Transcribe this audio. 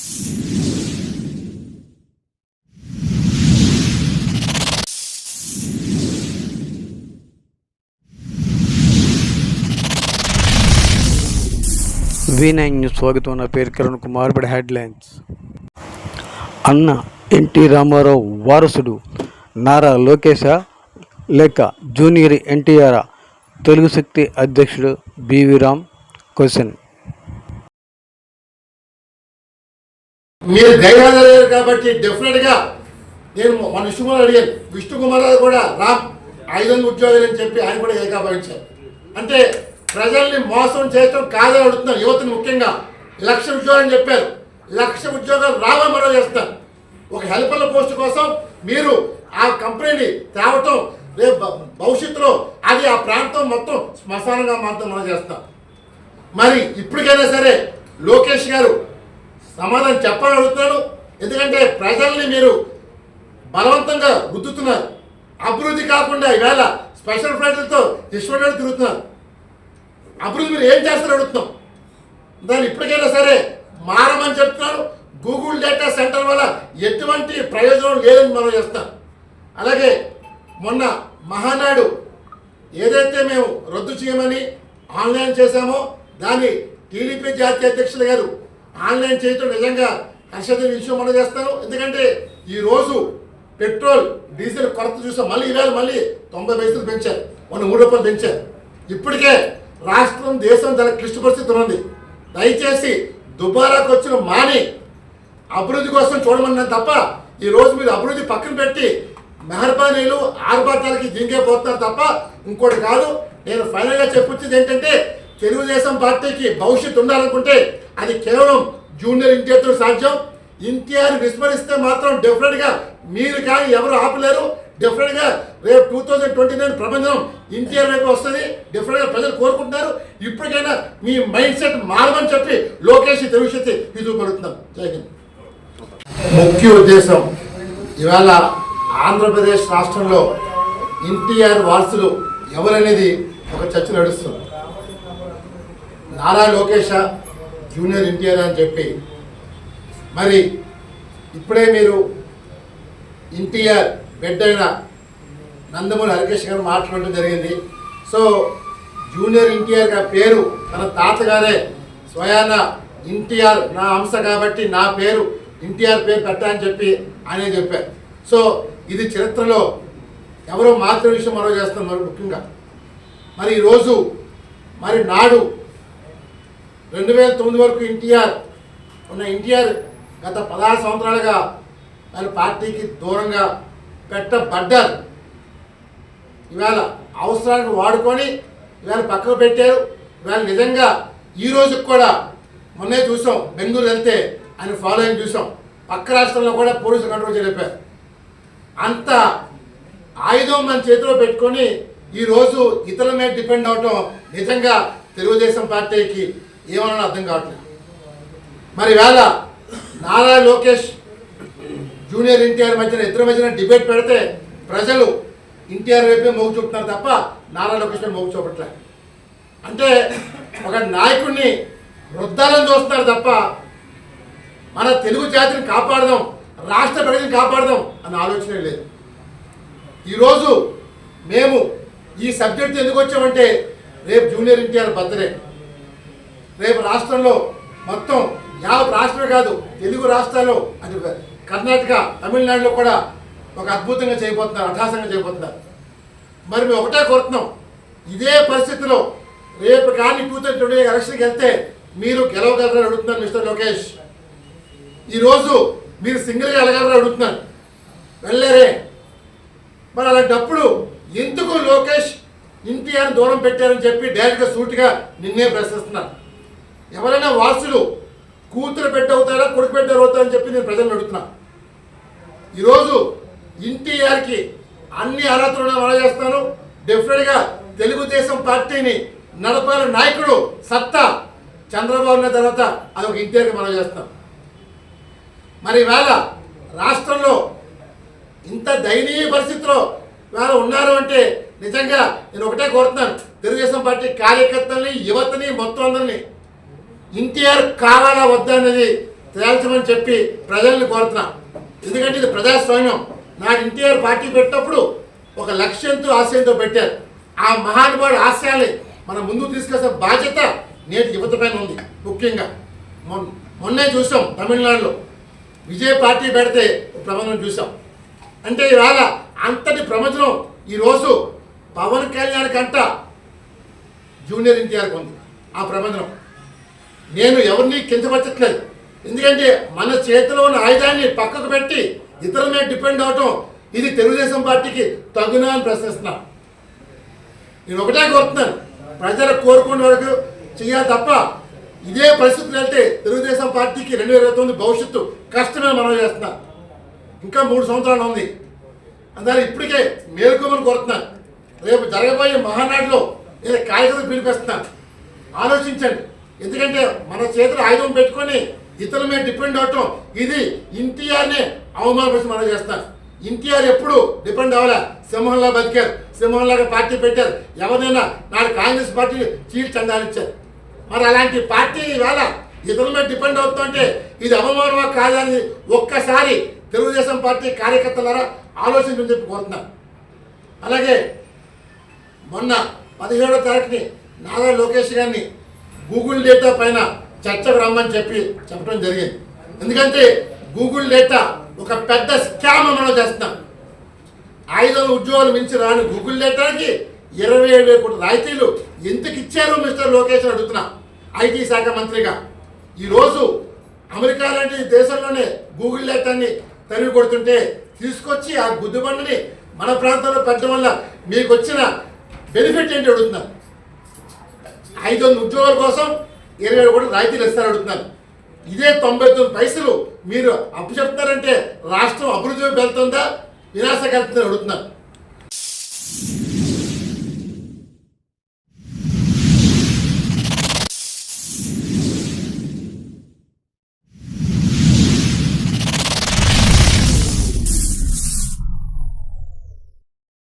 V9 news స్వాగతం. నా పేరు కిరణ్ కుమార్. బడి హెడ్లైన్స్. అన్న ఎన్టీ రామారావు వారసుడు నారా లోకేశ లేక జూనియర్ ఎన్టీఆర్? తెలుగు శక్తి అధ్యక్షుడు బివి రామ్ క్వశ్చన్. మీరు గైరాజలేరు కాబట్టి డెఫినెట్గా నేను మన విష్ణుకుమార్ అడిగాను. విష్ణుకుమార్ కూడా రామ్ 500 ఉద్యోగాలు అని చెప్పి ఆయన కూడా ఏకాభవించారు. అంటే ప్రజల్ని మోసం చేయటం కాదని అడుగుతున్నారు. యువతను ముఖ్యంగా 1,00,000 ఉద్యోగాలు చెప్పారు. 1,00,000 ఉద్యోగాలు రావని మనం చేస్తారు. ఒక హెల్పర్ల పోస్ట్ కోసం మీరు ఆ కంపెనీని తేవటం రేపు భవిష్యత్తులో అది ఆ ప్రాంతం మొత్తం శ్మశానంగా మాత్రం మనం చేస్తాం. మరి ఇప్పటికైనా సరే లోకేష్ గారు సమాధానం చెప్పాలని అడుగుతున్నాడు. ఎందుకంటే ప్రజల్ని మీరు బలవంతంగా రుద్దుతున్నారు. అభివృద్ధి కాకుండా ఈవేళ స్పెషల్ ఫ్లైట్లతో ఇష్టపడి తిరుగుతున్నారు. అభివృద్ధి మీరు ఏం చేస్తారని అడుగుతున్నాం. దాన్ని ఇప్పటికైనా సరే మారమని చెప్తున్నారు. గూగుల్ డేటా సెంటర్ వల్ల ఎటువంటి ప్రయోజనం లేదని మనం చేస్తాం. అలాగే మొన్న మహానాడు ఏదైతే మేము రద్దు చేయమని ఆన్లైన్ చేశామో దాన్ని టీడీపీ జాతీయ అధ్యక్షులు గారు ఆన్లైన్ చేయటం నిజంగా హర్షించే విషయం మనం చేస్తాను. ఎందుకంటే ఈరోజు పెట్రోల్ డీజిల్ కొరత చూసాం. మళ్ళీ ఈవేళ మళ్ళీ 90 పైసలు పెంచారు. మొన్న 3 రూపాయలు పెంచారు. ఇప్పటికే రాష్ట్రం దేశం చాలా క్లిష్ట పరిస్థితులు ఉంది. దయచేసి దుబారాకు వచ్చిన మాని అభివృద్ధి కోసం చూడమన్నాను తప్ప ఈరోజు మీరు అభివృద్ధి పక్కన పెట్టి మెహర్బానీలు ఆర్భాటాలకి దింగే పోతున్నారు తప్ప ఇంకోటి కాదు. నేను ఫైనల్గా చెప్పొచ్చేది ఏంటంటే తెలుగుదేశం పార్టీకి భవిష్యత్తు ఉండాలనుకుంటే అది కేవలం జూనియర్ ఎన్టీఆర్తో సాధ్యం. ఎన్టీఆర్ విస్మరిస్తే మాత్రం డెఫినెట్గా మీరు కానీ ఎవరు ఆపలేరు. డెఫినెట్గా రేపు 2029 ప్రపంచం ఎన్టీఆర్ వైపు వస్తుంది. డెఫినెట్గా ప్రజలు కోరుకుంటున్నారు. ఇప్పటికైనా మీ మైండ్ సెట్ మారమని చెప్పి లోకేష్ తెలుగు శక్తి చూపడుతున్నాం. జై హింద్. ముఖ్య ఉద్దేశం ఇవాళ ఆంధ్రప్రదేశ్ రాష్ట్రంలో ఎన్టీఆర్ వారసులు ఎవరనేది ఒక చర్చ నడుస్తుంది. నారా లోకేష జూనియర్ ఎన్టీఆర్ అని చెప్పి మరి ఇప్పుడే మీరు ఎన్టీఆర్ బిడ్డ అయిన నందమూరి హరికృష్ణ గారు మాట్లాడడం జరిగింది. సో జూనియర్ ఎన్టీఆర్ గారి పేరు తన తాతగారే స్వయాన ఎన్టీఆర్ నా అంశ కాబట్టి నా పేరు ఎన్టీఆర్ పేరు పెట్టాలని చెప్పి ఆయనే చెప్పారు. సో ఇది చరిత్రలో ఎవరో మాత్రం విషయం మరో చేస్తాం. మరి ముఖ్యంగా మరి ఈరోజు మరి నాడు 2009 వరకు ఎన్టీఆర్ ఉన్న ఎన్టీఆర్ గత 16 సంవత్సరాలుగా మరి పార్టీకి దూరంగా పెట్టబడ్డారు. ఇవాళ అవసరానికి వాడుకొని ఇవాళ పక్కకు పెట్టారు. ఇవాళ నిజంగా ఈ రోజుకి కూడా మొన్నే చూసాం, బెంగళూరు వెళ్తే ఆయన ఫాలోయింగ్ చూసాం. పక్క రాష్ట్రంలో కూడా పోలీసులు కంట్రోల్ చేయలేపారు. అంత ఆయుధం మన చేతిలో పెట్టుకొని ఈరోజు ఇతరుల మీద డిపెండ్ అవటం నిజంగా తెలుగుదేశం పార్టీకి ఏమన్నా అర్థం కావట్లేదు. మరి వేళ నారా లోకేష్ జూనియర్ ఎన్టీఆర్ ఇద్దరి మధ్యన డిబేట్ పెడితే ప్రజలు ఎన్టీఆర్ వైపే మొగ్గు చూపుతున్నారు తప్ప నారా లోకేష్ మొగ్గు చూపట్లేదు. అంటే ఒక నాయకుడిని వృద్ధాలను చూస్తున్నారు తప్ప మన తెలుగు జాతిని కాపాడదాం, రాష్ట్ర ప్రజలను కాపాడదాం అన్న ఆలోచనే లేదు. ఈరోజు మేము ఈ సబ్జెక్ట్ ఎందుకు వచ్చామంటే రేపు జూనియర్ ఎన్టీఆర్ బర్త్డే. రేపు రాష్ట్రంలో మొత్తం యావత్ రాష్ట్రమే కాదు తెలుగు రాష్ట్రాల్లో అంటే కర్ణాటక తమిళనాడులో కూడా ఒక అద్భుతంగా చేయబోతున్నారు, అఠాసంగా చేయబోతున్నారు. మరి మేము ఒకటే కోరుతున్నాం, ఇదే పరిస్థితిలో రేపు కానీ 2020 ఎలక్షన్కి వెళ్తే మీరు గెలవగలరని అడుగుతున్నారు మిస్టర్ లోకేష్. ఈరోజు మీరు సింగిల్గా వెళ్ళగలరని అడుగుతున్నారు, వెళ్ళలేరే. మరి అలాంటప్పుడు ఎందుకు లోకేష్ ఎన్టీఆర్ దూరం పెట్టారని చెప్పి డైరెక్ట్గా సూటిగా నిన్నే ప్రశ్నిస్తున్నారు. ఎవరైనా వారసులు కూతురు బిడ్డ అవుతారా కొడుకు బిడ్డ అవుతారని చెప్పి నేను ప్రజలను అడుగుతున్నాను. ఈరోజు ఎన్టీఆర్కి అన్ని అర్హతలు మనం చేస్తాను. డెఫినెట్గా తెలుగుదేశం పార్టీని నడపాల నాయకుడు సత్తా చంద్రబాబు నాయుడు తర్వాత అదొక ఎన్టీఆర్కి మనం చేస్తాం. మరి ఇవాళ రాష్ట్రంలో ఇంత దయనీయ పరిస్థితిలో ఇవాళ ఉన్నారు అంటే నిజంగా నేను ఒకటే కోరుతున్నాను, తెలుగుదేశం పార్టీ కార్యకర్తల్ని యువతని మొత్తం అందరినీ ఎన్టీఆర్ కావాలా వద్దా అనేది తేల్చమని చెప్పి ప్రజల్ని కోరుతున్నా. ఎందుకంటే ఇది ప్రజాస్వామ్యం. నాడు ఎన్టీఆర్ పార్టీ పెట్టినప్పుడు ఒక లక్ష్యంతో ఆశయంతో పెట్టారు. ఆ మహానుభావుడు ఆశయాల్ని మనం ముందుకు తీసుకొచ్చే బాధ్యత నేటి యువత పైన ఉంది. ముఖ్యంగా మొన్నే చూసాం తమిళనాడులో విజయ్ పార్టీ పెడితే ప్రబంధం చూసాం. అంటే ఇవాళ అంతటి ప్రపంచం ఈరోజు పవన్ కళ్యాణ్ కంట జూనియర్ ఎన్టీఆర్కి ఉంది ఆ ప్రబంధం. నేను ఎవరిని కించపరచట్లేదు. ఎందుకంటే మన చేతిలో ఉన్న ఆయుధాన్ని పక్కకు పెట్టి ఇతరుల మీద డిపెండ్ అవటం ఇది తెలుగుదేశం పార్టీకి తగునా అని ప్రశ్నిస్తున్నా. నేను ఒకటే కోరుతున్నాను, ప్రజలు కోరుకునే వరకు చేయాలి తప్ప ఇదే పరిస్థితులు వెళ్తే తెలుగుదేశం పార్టీకి 2029 భవిష్యత్తు కష్టమే మనం చేస్తున్నాం. ఇంకా 3 సంవత్సరాలు ఉంది. అందువల్ల ఇప్పటికే మేలుకోమని కోరుతున్నాను. రేపు జరగబోయే మహానాడులో నేను కార్యకర్తలు పిలిపిస్తున్నాను. ఆలోచించండి. ఎందుకంటే మన చేతులు ఆయుధం పెట్టుకొని ఇతరుల మీద డిపెండ్ అవటం ఇది ఎన్టీఆర్నే అవమానపరిచి మనం చేస్తాను. ఎన్టీఆర్ ఎప్పుడు డిపెండ్ అవ్వాలా, సింహంలా బతికారు, సింహంలాగా పార్టీ పెట్టారు. ఎవరైనా నాడు కాంగ్రెస్ పార్టీ చీల్ చందాలిచ్చారు. మరి అలాంటి పార్టీ ఇవాళ ఇతరుల మీద డిపెండ్ అవుతుందంటే ఇది అవమానమా కాదని ఒక్కసారి తెలుగుదేశం పార్టీ కార్యకర్తలారా ఆలోచించని చెప్పి కోరుతున్నాను. అలాగే మొన్న 17వ తారీఖుని నారా లోకేష్ గారిని గూగుల్ డేటా పైన చర్చకు రమ్మని చెప్పడం జరిగింది. ఎందుకంటే గూగుల్ డేటా ఒక పెద్ద స్కామ్ మనం చేస్తున్నాం. 500 ఉద్యోగాలు మించి రాని గూగుల్ డేటాకి 27,000 కోట్ల రాయితీలు ఎందుకు ఇచ్చారు మిస్టర్ లోకేష్ అని అడుగుతున్నా. ఐటీ శాఖ మంత్రిగా ఈరోజు అమెరికా లాంటి దేశంలోనే గూగుల్ డేటాని తరిగి కొడుతుంటే తీసుకొచ్చి ఆ గుద్దుబండిని మన ప్రాంతంలో పెట్టడం వల్ల మీకు వచ్చిన బెనిఫిట్ ఏంటి అడుగుతున్నారు. 500 ఉద్యోగాల కోసం 27 కోట్ల రాయితీలు ఇస్తారని అడుగుతున్నారు. ఇదే 99 పైసలు మీరు అప్పు చెప్తున్నారంటే రాష్ట్రం అభివృద్ధి వెళ్తుందా వినాశకు వెళ్తుందని అడుగుతున్నారు.